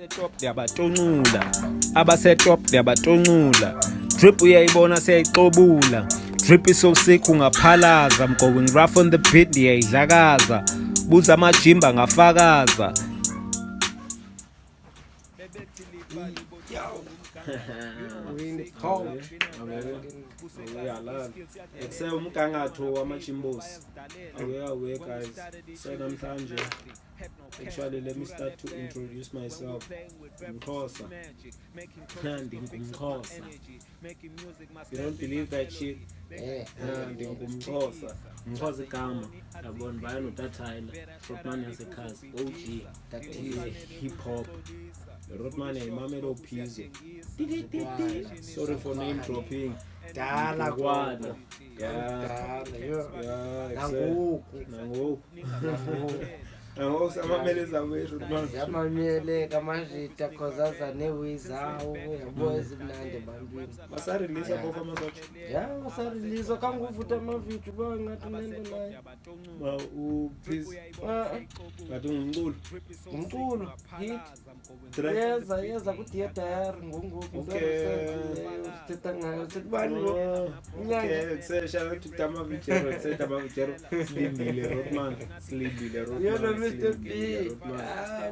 Abasetop ndiyabatonxula, abasetop ndiyabatonxula. Drip uyayibona siyayixobula. Drip is so sick ungaphalaza. I'm going rough on the beat ndiyayidlakaza. Buza amajimba ngafakaza. Ekuse umgangatho wamajimbosi. Aware guys. Namhlanje actually let me start to introduce myself. MXHOSA. MXHOSA. You don't believe that shit? MXHOSA. MXHOSA ligama. Yabona bayani uTathayila. Rotman yasekhasi. OG. That is hip hop. Rotman yayimamela ophizo. Sorry for name dropping. Dala kwana. Yeah. Nangoku. Samamele zawethu man. Yamamele kamajita kozaza newizawo yabo ezimnandi bantwini. Basarelease bofa masotsha. Yeah, basarelease kanguvuta amavidiyo bangathi nento nayo. Ba please. Bathi ngumculo. Umculo hit. Yeza ku theater ngongoku. Sithetha ngayo sibani lo. Okay, sesha ukuthi amavidiyo setha amavidiyo silindile Rotman. Silindile Rotman. Mr. B.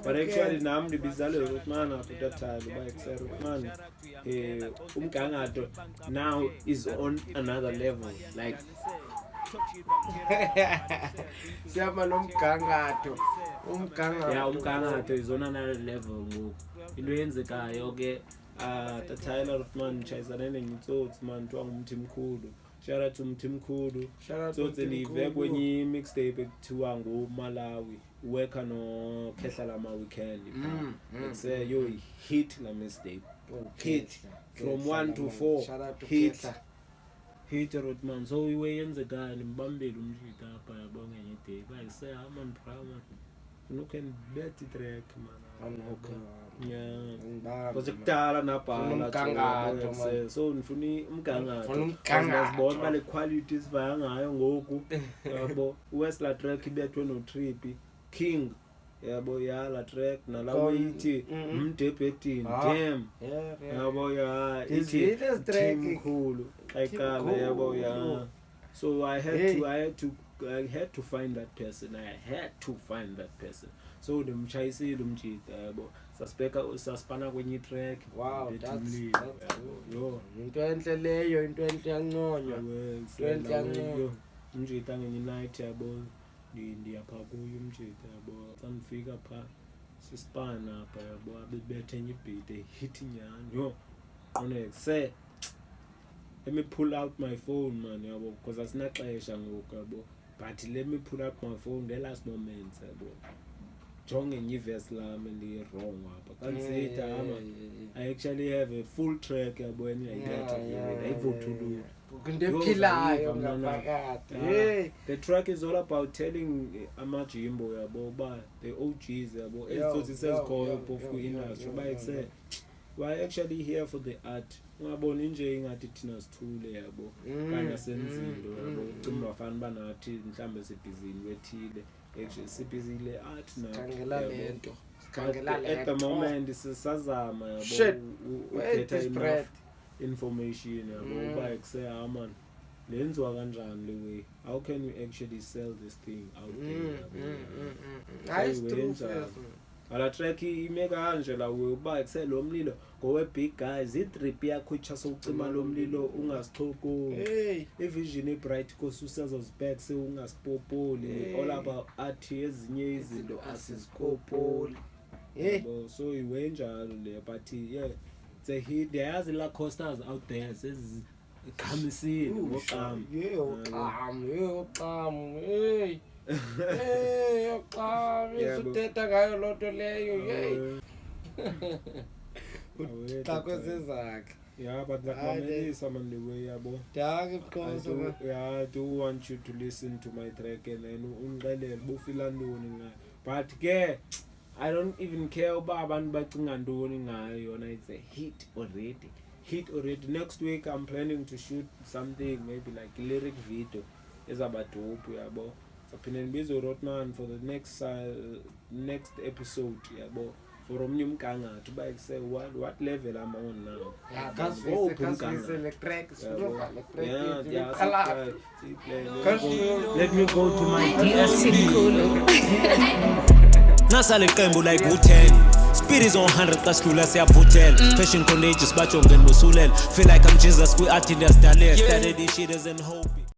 But actually nam ndibizale Rotman after that time by Excel Rotman. Umgangatho now is on another level. Like siyama nomgangatho. Umgangatho is on another level ngoku. Into yenzekayo ke Tathayila Rotman chayisana nenyitsotsi man twa ngumthi mkhulu. Shout out to Mtimkhulu. So ndilive kwenye mixtape ekuthiwa ngoMalawi. Worka no Khehla ma weekend. Say yo hit la mixtape. Hit from 1 to 4. Hit. Hit Rotman. So we yenzeka nimbambele umjita apha yabo ngenye day. Like say I'm proud. You can bet the track man. Yeah. Because kudala nabhala so ngifuni umgangatho. Ngiyazibona bale qualities vaya ngayo ngoku. Yabo Westla track ibethwe no Trip King. Yabo ya la track nalawo ithi umdebhetini damn. Yabo ya ithi Mkhulu ayikala yabo ya. So I had to find that person. So ndimchayisile umjita yabo. Saspana kwenye track. Wow, that's yo. Into enhle leyo, into enhle yanconywa. Into enhle yanconywa. Umjita ngenye night yabo. Ndiyapha kuyo umjita yabo. Samfika pha sispana apha yabo abebethe enye beat hit nyani. Yo. Say let me pull out my phone man yabo because asinaxesha ngoku yabo. But let me pull out my phone the last moment yabo. Jonge nyiverse lami ndi wrong apha. Consider I actually have a full track yabo ayivothuluka. Kundephilayo ngaphakathi. Hey, the track is all about telling amajimbo yabo ba the OGs yabo ezothi sezikhoyo both ku industry ba ekuse we're actually here for the art. Ungaboni nje ingathi thina sithule yabo kanye senzilo yabo ucimba wafana banathi mhlambe sibhizini wethile actually sibhizile art na khangela lento at the moment sisazama yabo ukhetha enough information yabo ba ekuse man lenziwa kanjani le way how can you actually sell this thing out there Nice to ala track imeka kanje la uba ekuselo mlilo ngowe big guys i-drip yakho ichasa ucima lo mlilo ungasixhoko ivision ebright kosi usazozibhek ungasipopoli all about art ezinye izinto asizikopoli so iwe njalo le but yeah it's a hit there's la coasters out there says khamisile ngoqama hey usuthetha ngayo lonto leyo xa kwezezakhe. Yeah, but mamelisa man the way yabo. I do want you to listen to my track and then ungixelele bufila ntoni ngayo. But ke I don't even care uba abantu bacinga ntoni ngayo yona. It's a hit already. Next week I'm planning to shoot something maybe like a lyric video ezabadope yabo. So Pinenbizo Rotman for the next episode yabo. for omnye umgangatho uba kuse what level am on now. Let me go to my Nasale qembu like U10. Speed is on 100 kasidlula siyavuthela. Fashion contagious bajonge nosulela. Feel like I'm Jesus kwi-art industry. Started these shit as in hope.